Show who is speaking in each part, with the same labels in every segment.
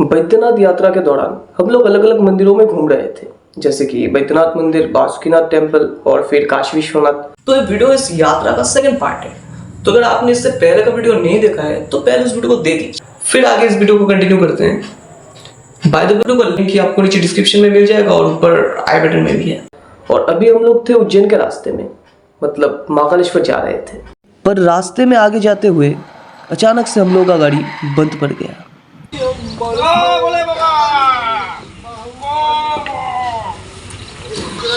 Speaker 1: बैद्यनाथ यात्रा के दौरान हम लोग अलग अलग मंदिरों में घूम रहे थे, जैसे कि बैद्यनाथ मंदिर, बासुकीनाथ टेम्पल और फिर काशी विश्वनाथ। तो ये वीडियो इस यात्रा का सेकंड पार्ट है। तो अगर आपने इससे पहले का वीडियो नहीं देखा है तो पहले उस वीडियो को देख लीजिए, फिर आगे इस वीडियो को कंटिन्यू करते हैं। बाय द वीडियो का लिंक आपको नीचे डिस्क्रिप्शन में मिल जाएगा और ऊपर आई बटन में भी है। और अभी हम लोग थे उज्जैन के रास्ते में, मतलब महाकालेश्वर जा रहे थे, पर रास्ते में आगे जाते हुए अचानक से हम लोग का गाड़ी बंद पड़ गया।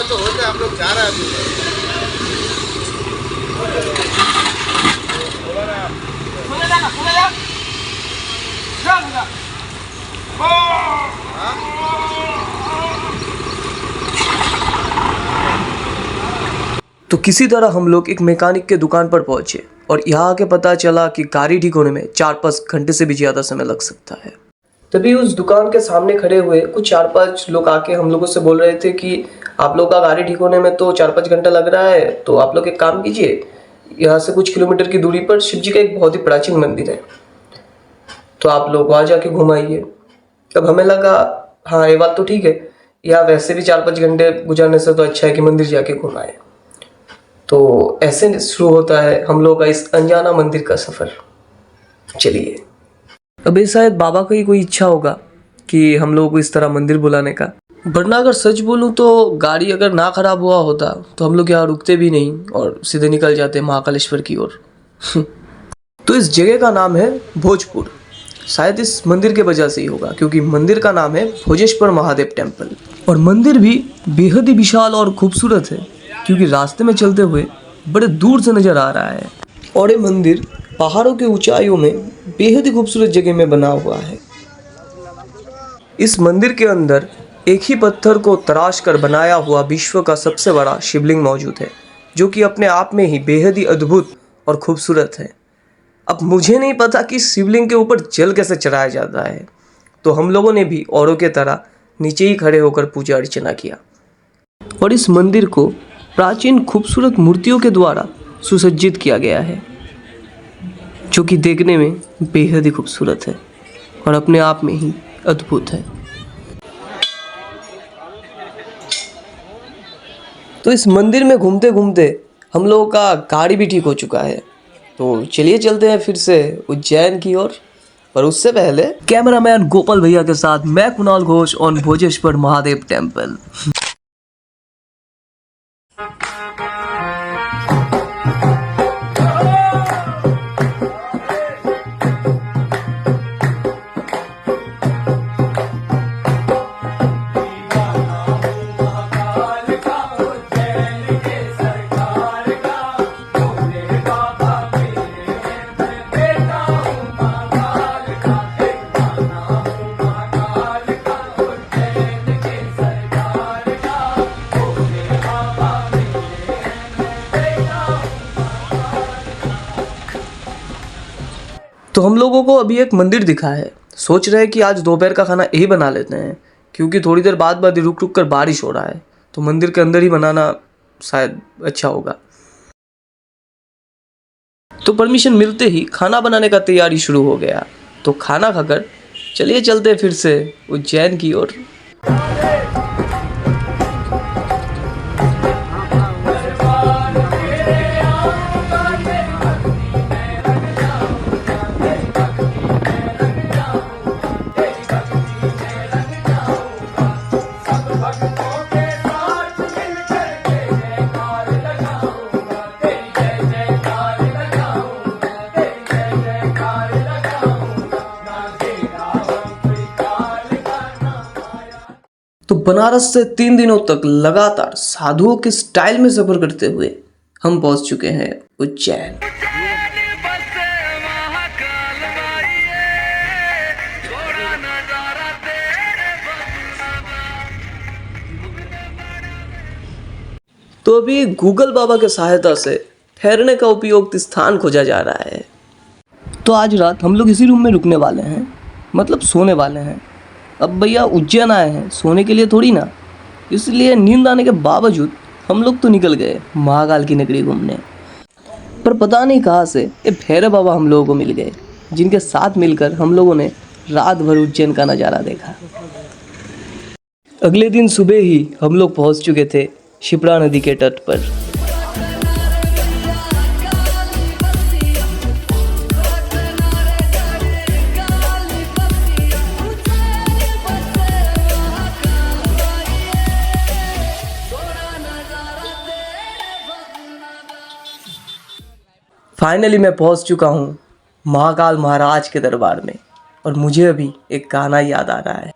Speaker 2: तो होते हम लोग जा रहे हैं।
Speaker 1: तो किसी तरह हम लोग एक मैकेनिक के दुकान पर पहुंचे और यहाँ आके पता चला कि गाड़ी ठीक होने में 4-5 घंटे से भी ज़्यादा समय लग सकता है। तभी उस दुकान के सामने खड़े हुए कुछ 4-5 लोग आके हम लोगों से बोल रहे थे कि आप लोग का गाड़ी ठीक होने में तो 4-5 घंटा लग रहा है, तो आप लोग एक काम कीजिए, यहाँ से कुछ किलोमीटर की दूरी पर शिव जी का एक बहुत ही प्राचीन मंदिर है, तो आप लोग वहाँ जाके घुमाइए। तब हमें लगा हाँ ये बात तो ठीक है, यहाँ वैसे भी 4-5 घंटे गुजारने से तो अच्छा है कि मंदिर जाके घुमाए। तो ऐसे शुरू होता है हम लोग का इस अनजाना मंदिर का सफ़र। चलिए, अभी शायद बाबा की कोई इच्छा होगा कि हम लोगों को इस तरह मंदिर बुलाने का, वरना अगर सच बोलूँ तो गाड़ी अगर ना ख़राब हुआ होता तो हम लोग यहाँ रुकते भी नहीं और सीधे निकल जाते महाकालेश्वर की ओर। तो इस जगह का नाम है भोजपुर। शायद इस मंदिर के वजह से ही होगा, क्योंकि मंदिर का नाम है भोजेश्वर महादेव टेम्पल। और मंदिर भी बेहद ही विशाल और खूबसूरत है, क्योंकि रास्ते में चलते हुए बड़े दूर से नज़र आ रहा है। और ये मंदिर पहाड़ों के ऊंचाइयों में बेहद ही खूबसूरत जगह में बना हुआ है। इस मंदिर के अंदर एक ही पत्थर को तराश कर बनाया हुआ विश्व का सबसे बड़ा शिवलिंग मौजूद है, जो कि अपने आप में ही बेहद ही अद्भुत और खूबसूरत है। अब मुझे नहीं पता कि शिवलिंग के ऊपर जल कैसे चढ़ाया जाता है, तो हम लोगों ने भी औरों के तरह नीचे ही खड़े होकर पूजा अर्चना किया। और इस मंदिर को प्राचीन खूबसूरत मूर्तियों के द्वारा सुसज्जित किया गया है, जो कि देखने में बेहद ही खूबसूरत है और अपने आप में ही अद्भुत है। तो इस मंदिर में घूमते घूमते हम लोगों का गाड़ी भी ठीक हो चुका है, तो चलिए चलते हैं फिर से उज्जैन की ओर। पर उससे पहले कैमरामैन गोपाल भैया के साथ मैं कुणाल घोष ऑन भोजेश्वर महादेव टेम्पल। तो हम लोगों को अभी एक मंदिर दिखा है, सोच रहे हैं कि आज दोपहर का खाना यही बना लेते हैं, क्योंकि थोड़ी देर बाद रुक रुक कर बारिश हो रहा है, तो मंदिर के अंदर ही बनाना शायद अच्छा होगा। तो परमिशन मिलते ही खाना बनाने का तैयारी शुरू हो गया। तो खाना खाकर चलिए चलते फिर से उज्जैन की ओर। तो बनारस से 3 दिनों तक लगातार साधुओं के स्टाइल में सफर करते हुए हम पहुंच चुके हैं उज्जैन। तो अभी गूगल बाबा के सहायता से ठहरने का उपयुक्त स्थान खोजा जा रहा है। तो आज रात हम लोग इसी रूम में रुकने वाले हैं, मतलब सोने वाले हैं। अब भैया उज्जैन आए हैं सोने के लिए थोड़ी ना, इसलिए नींद आने के बावजूद हम लोग तो निकल गए महाकाल की नगरी घूमने। पर पता नहीं कहाँ से ये भैरव बाबा हम लोगों को मिल गए, जिनके साथ मिलकर हम लोगों ने रात भर उज्जैन का नज़ारा देखा। अगले दिन सुबह ही हम लोग पहुंच चुके थे शिप्रा नदी के तट पर। फाइनली मैं पहुंच चुका हूँ महाकाल महाराज के दरबार में और मुझे अभी एक गाना याद आ रहा है।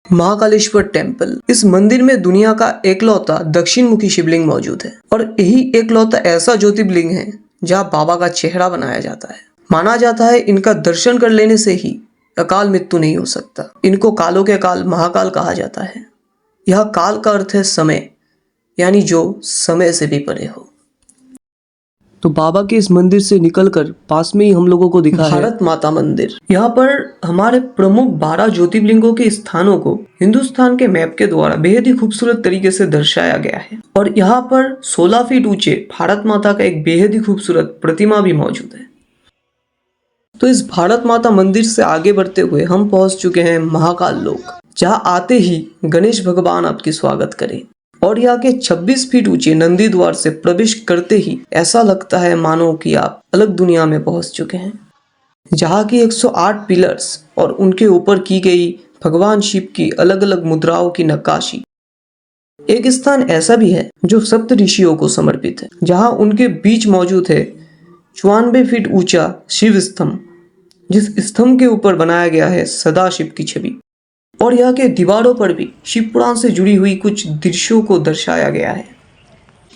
Speaker 1: महाकालेश्वर टेम्पल, इस मंदिर में दुनिया का एकलौता दक्षिण मुखी शिवलिंग मौजूद है और यही एकलौता ऐसा ज्योतिर्लिंग है जहां बाबा का चेहरा बनाया जाता है। माना जाता है इनका दर्शन कर लेने से ही अकाल मृत्यु नहीं हो सकता। इनको कालों के काल महाकाल कहा जाता है। यह काल का अर्थ है समय, यानी जो समय से भी परे हो। तो बाबा के इस मंदिर से निकलकर पास में ही हम लोगों को दिखा भारत माता मंदिर। यहाँ पर हमारे प्रमुख 12 ज्योतिर्लिंगों के स्थानों को हिंदुस्तान के मैप के द्वारा बेहद ही खूबसूरत तरीके से दर्शाया गया है और यहाँ पर 16 फीट ऊंचे भारत माता का एक बेहद ही खूबसूरत प्रतिमा भी मौजूद है। तो इस भारत माता मंदिर से आगे बढ़ते हुए हम पहुंच चुके हैं महाकाल लोक, जहां आते ही गणेश भगवान आपकी स्वागत करें और यहाँ के 26 फीट ऊंचे नंदी द्वार से प्रवेश करते ही ऐसा लगता है मानो कि आप अलग दुनिया में पहुंच चुके हैं, जहाँ की 108 पिलर्स और उनके ऊपर की गई भगवान शिव की अलग अलग मुद्राओं की नक्काशी। एक स्थान ऐसा भी है जो सप्त ऋषियों को समर्पित है, जहाँ उनके बीच मौजूद है 94 फीट ऊंचा शिव स्तंभ, जिस स्तंभ के ऊपर बनाया गया है सदाशिव की छवि और यहाँ के दीवारों पर भी शिव पुराण से जुड़ी हुई कुछ दृश्यों को दर्शाया गया है।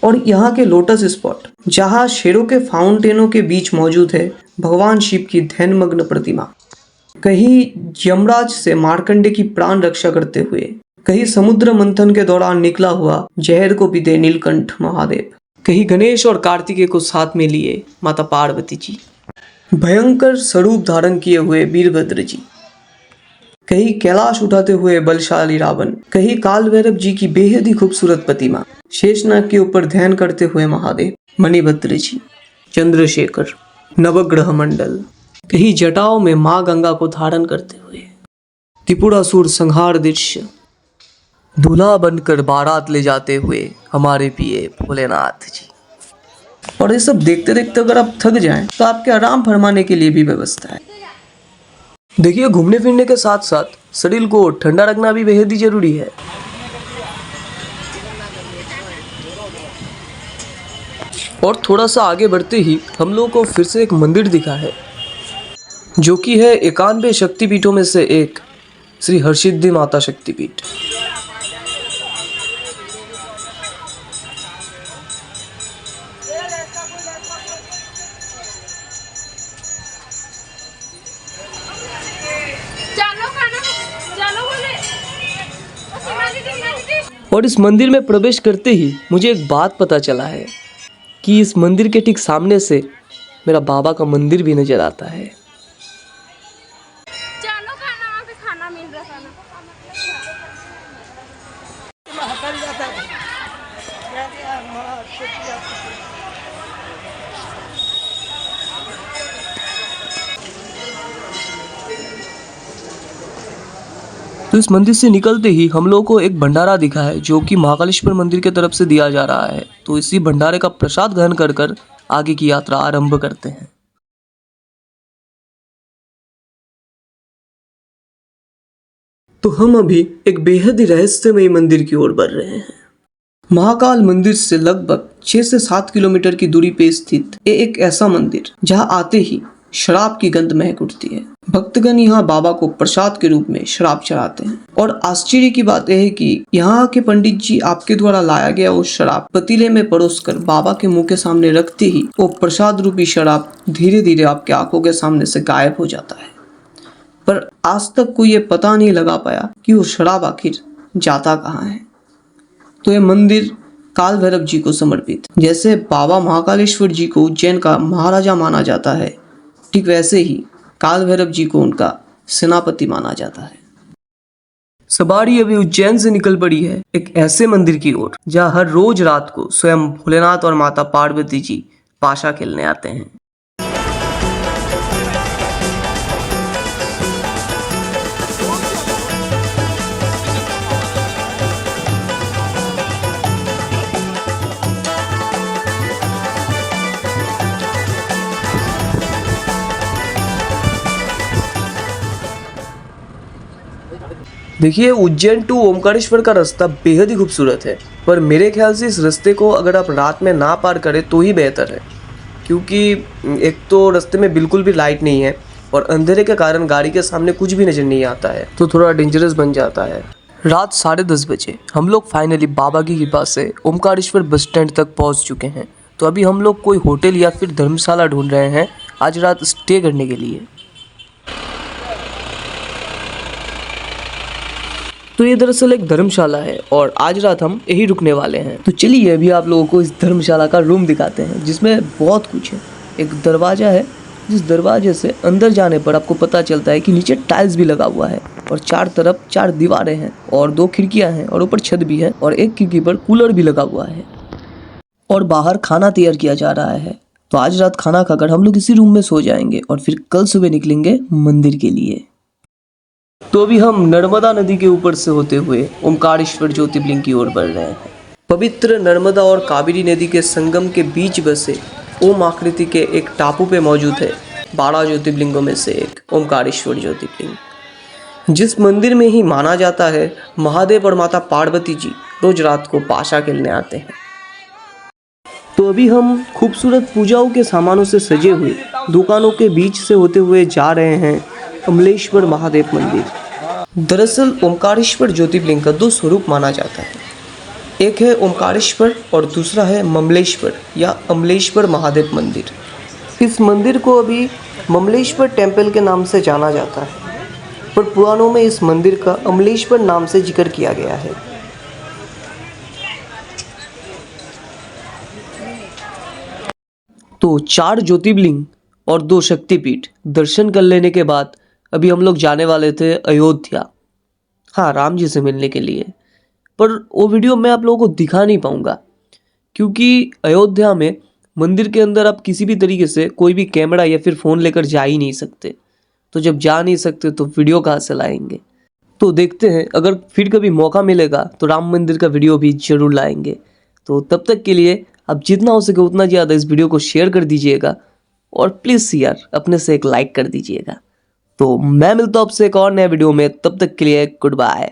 Speaker 1: और यहाँ के लोटस स्पॉट, जहाँ शेरों के फाउंटेनों के बीच मौजूद है भगवान शिव की ध्यानमग्न प्रतिमा। कहीं यमराज से मार्कंडे की प्राण रक्षा करते हुए, कहीं समुद्र मंथन के दौरान निकला हुआ जहर को पीते नीलकंठ महादेव, कहीं गणेश और कार्तिकेय को साथ में लिए माता पार्वती जी, भयंकर स्वरूप धारण किए हुए वीरभद्र जी, कहीं कैलाश उठाते हुए बलशाली रावण, कहीं काल भैरव जी की बेहद ही खूबसूरत प्रतिमा, शेषनाग के ऊपर ध्यान करते हुए महादेव, मणिभद्र जी, चंद्रशेखर, नवग्रह मंडल, कहीं जटाओं में मां गंगा को धारण करते हुए, त्रिपुरासुर संहार दृश्य, दूल्हा बनकर बारात ले जाते हुए हमारे पिए भोलेनाथ जी। और ये सब देखते देखते अगर आप थक जाएं तो आपके आराम फरमाने के लिए भी व्यवस्था है। देखिए, घूमने फिरने के साथ साथ शरीर को ठंडा रखना भी बेहद ही जरूरी है। और थोड़ा सा आगे बढ़ते ही हम लोगों को फिर से एक मंदिर दिखा है, जो कि है 91 शक्तिपीठों में से एक श्री हरसिद्धि माता शक्तिपीठ। और इस मंदिर में प्रवेश करते ही मुझे एक बात पता चला है कि इस मंदिर के ठीक सामने से मेरा बाबा का मंदिर भी नजर आता है।
Speaker 3: चलो वहाँ पे खाना मिल रहा था ना।
Speaker 1: तो इस मंदिर से निकलते ही हम लोगों को एक भंडारा दिखा है, जो कि महाकालेश्वर मंदिर की तरफ से दिया जा रहा है। तो इसी भंडारे का प्रसाद ग्रहण कर कर आगे की यात्रा आरंभ करते हैं। तो हम अभी एक बेहद ही रहस्यमयी मंदिर की ओर बढ़ रहे हैं। महाकाल मंदिर से लगभग 6 से 7 किलोमीटर की दूरी पे स्थित ये एक ऐसा मंदिर जहां आते ही शराब की गंध महक उठती है। भक्तगण यहाँ बाबा को प्रसाद के रूप में शराब चढ़ाते हैं और आश्चर्य की बात यह है कि यहाँ के पंडित जी आपके द्वारा लाया गया वो शराब पतीले में परोसकर बाबा के मुंह के सामने रखते ही वो प्रसाद रूपी शराब धीरे धीरे आपके आंखों के सामने से गायब हो जाता है। पर आज तक कोई ये पता नहीं लगा पाया कि वो शराब आखिर जाता कहाँ है। तो ये मंदिर काल भैरव जी को समर्पित। जैसे बाबा महाकालेश्वर जी को उज्जैन का महाराजा माना जाता है, ठीक वैसे ही काल भैरव जी को उनका सेनापति माना जाता है। सवारी अभी उज्जैन से निकल पड़ी है एक ऐसे मंदिर की ओर जहां हर रोज रात को स्वयं भोलेनाथ और माता पार्वती जी पाशा खेलने आते हैं। देखिए, उज्जैन टू ओमकारेश्वर का रास्ता बेहद ही खूबसूरत है, पर मेरे ख्याल से इस रास्ते को अगर आप रात में ना पार करें तो ही बेहतर है, क्योंकि एक तो रास्ते में बिल्कुल भी लाइट नहीं है और अंधेरे के कारण गाड़ी के सामने कुछ भी नजर नहीं आता है, तो थोड़ा डेंजरस बन जाता है। रात 10:30 बजे हम लोग फाइनली बाबा की कृपा से ओमकारेश्वर बस स्टैंड तक पहुंच चुके हैं। तो अभी हम लोग कोई होटल या फिर धर्मशाला ढूंढ रहे हैं आज रात स्टे करने के लिए। तो ये दरअसल एक धर्मशाला है और आज रात हम यही रुकने वाले हैं। तो चलिए अभी आप लोगों को इस धर्मशाला का रूम दिखाते हैं, जिसमें बहुत कुछ है। एक दरवाजा है, जिस दरवाजे से अंदर जाने पर आपको पता चलता है कि नीचे टाइल्स भी लगा हुआ है और चार तरफ 4 दीवारें हैं और 2 खिड़कियां हैं और ऊपर छत भी है और एक खिड़की पर कूलर भी लगा हुआ है और बाहर खाना तैयार किया जा रहा है। तो आज रात खाना खाकर हम लोग इसी रूम में सो जाएंगे और फिर कल सुबह निकलेंगे मंदिर के लिए। तो अभी हम नर्मदा नदी के ऊपर से होते हुए ओमकारेश्वर ज्योतिर्लिंग की ओर बढ़ रहे हैं। पवित्र नर्मदा और कावेरी नदी के संगम के बीच बसे ओम आकृति के एक टापू पे मौजूद है 12 ज्योतिर्लिंगों में से एक ओमकारेश्वर ज्योतिर्लिंग, जिस मंदिर में ही माना जाता है महादेव और माता पार्वती जी रोज रात को पाशा खेलने आते हैं। तो अभी हम खूबसूरत पूजाओं के सामानों से सजे हुए दुकानों के बीच से होते हुए जा रहे हैं अमलेश्वर महादेव मंदिर। दरअसल ओमकारेश्वर ज्योतिर्लिंग का 2 स्वरूप माना जाता है, एक है ओमकारेश्वर और दूसरा है ममलेश्वर या अमलेश्वर महादेव मंदिर। इस मंदिर को अभी ममलेश्वर टेम्पल के नाम से जाना जाता है, पर पुराणों में इस मंदिर का अमलेश्वर नाम से जिक्र किया गया है। तो 4 ज्योतिर्लिंग और 2 शक्तिपीठ दर्शन कर लेने के बाद अभी हम लोग जाने वाले थे अयोध्या, हाँ, राम जी से मिलने के लिए। पर वो वीडियो मैं आप लोगों को दिखा नहीं पाऊंगा, क्योंकि अयोध्या में मंदिर के अंदर आप किसी भी तरीके से कोई भी कैमरा या फिर फ़ोन लेकर जा ही नहीं सकते। तो जब जा नहीं सकते तो वीडियो कहाँ से लाएंगे। तो देखते हैं, अगर फिर कभी मौका मिलेगा तो राम मंदिर का वीडियो भी जरूर लाएंगे। तो तब तक के लिए आप जितना हो सके उतना ज़्यादा इस वीडियो को शेयर कर दीजिएगा और प्लीज़ यार अपने से एक लाइक कर दीजिएगा। तो मैं मिलता हूँ आपसे एक और नया वीडियो में, तब तक के लिए गुड बाय।